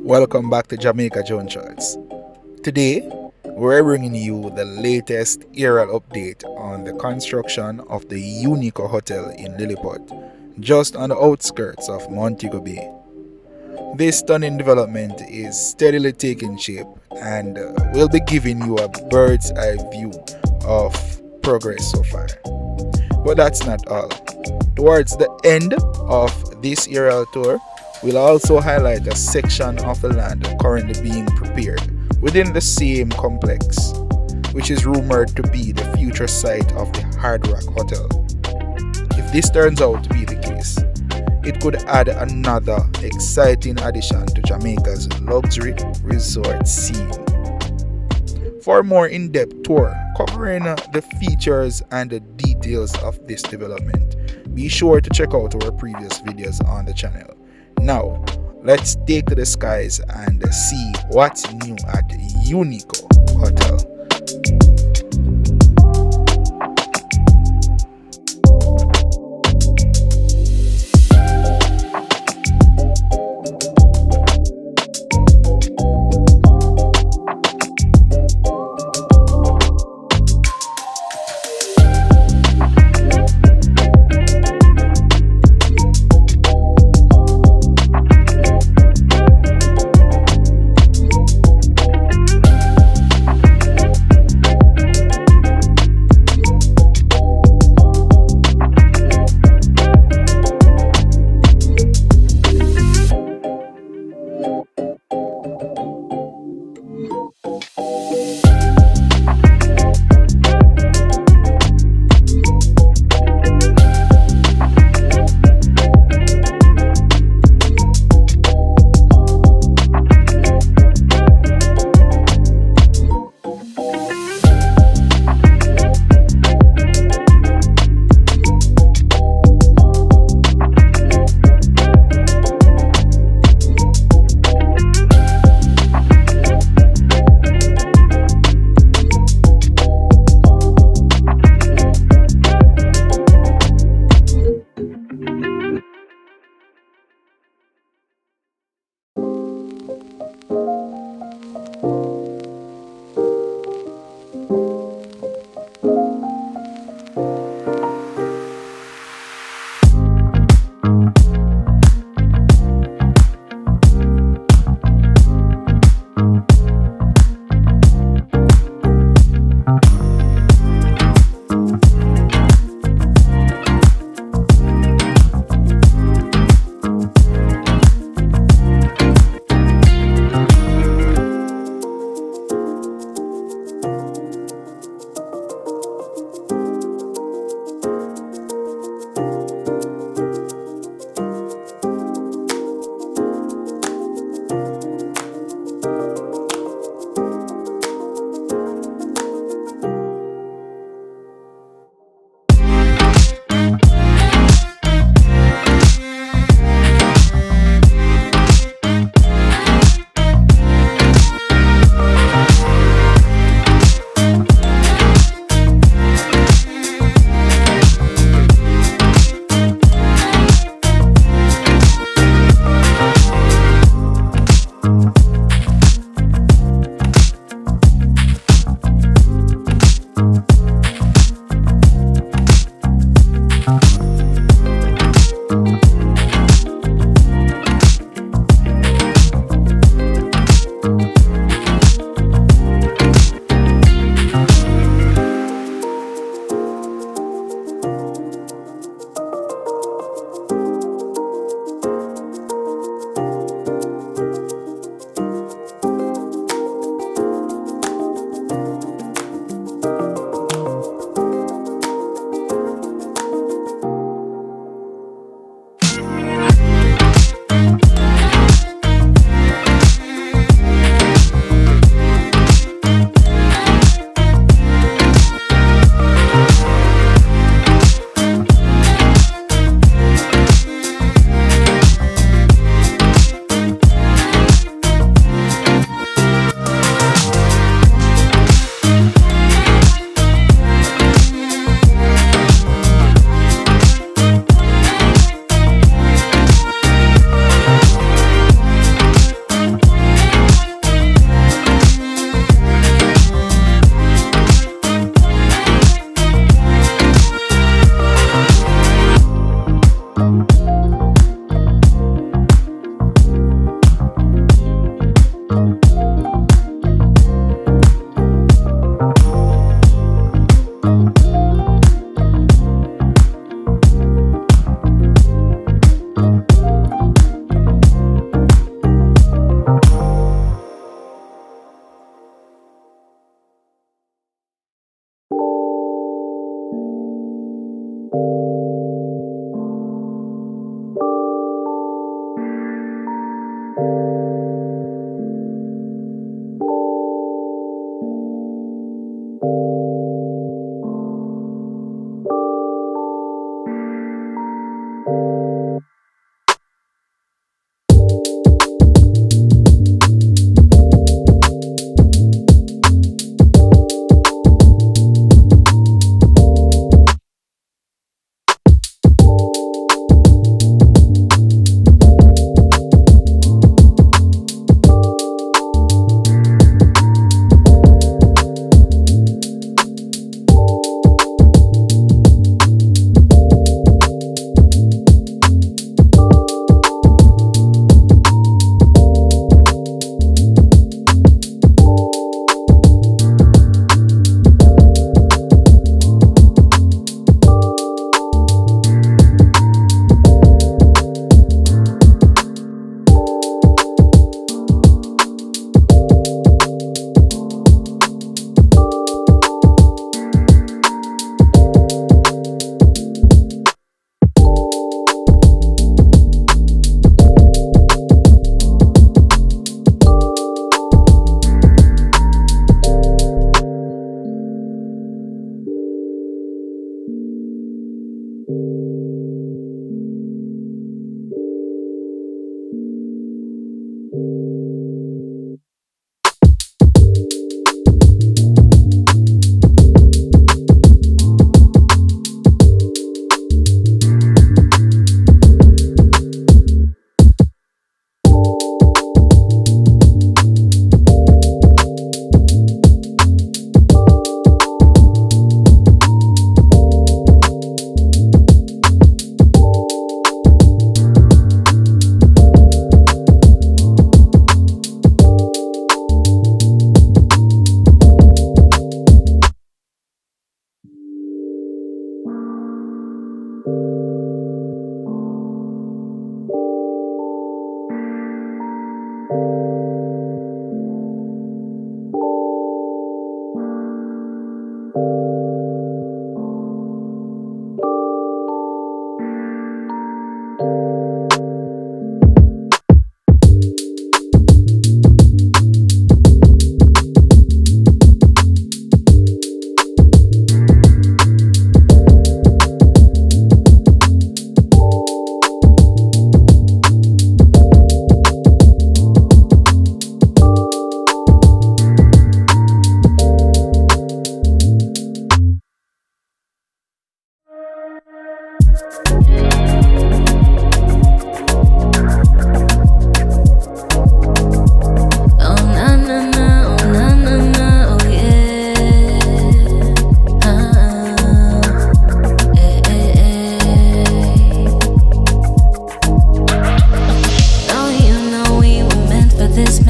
Welcome back to Jamaica Drone Shots. Today, we're bringing you the latest aerial update on the construction of the Unico Hotel in Lilliput, just on the outskirts of Montego Bay. This stunning development is steadily taking shape and we'll be giving you a bird's eye view of progress so far. But that's not all. Towards the end of this aerial tour, we'll also highlight a section of the land currently being prepared within the same complex, which is rumored to be the future site of the Hard Rock Hotel. If this turns out to be the case, it could add another exciting addition to Jamaica's luxury resort scene. For a more in-depth tour covering the features and the details of this development, be sure to check out our previous videos on the channel. Now, let's take to the skies and see what's new at Unico Hotel.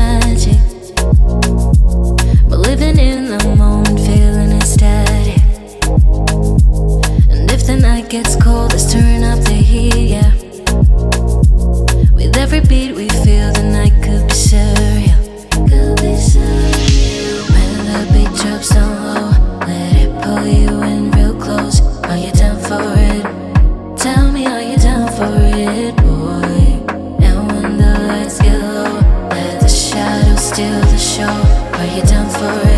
magic. We're living in the moment, feeling ecstatic. And if the night gets cold, let's turn up the heat, yeah. With every beat we feel, the night could be surreal. Could be surreal. When the beat drops down low, let it pull you in real close. Are you down for it? Tell me, are you down for it, boy? And when the lights get low, let the shadows steal the show. Are you down for it?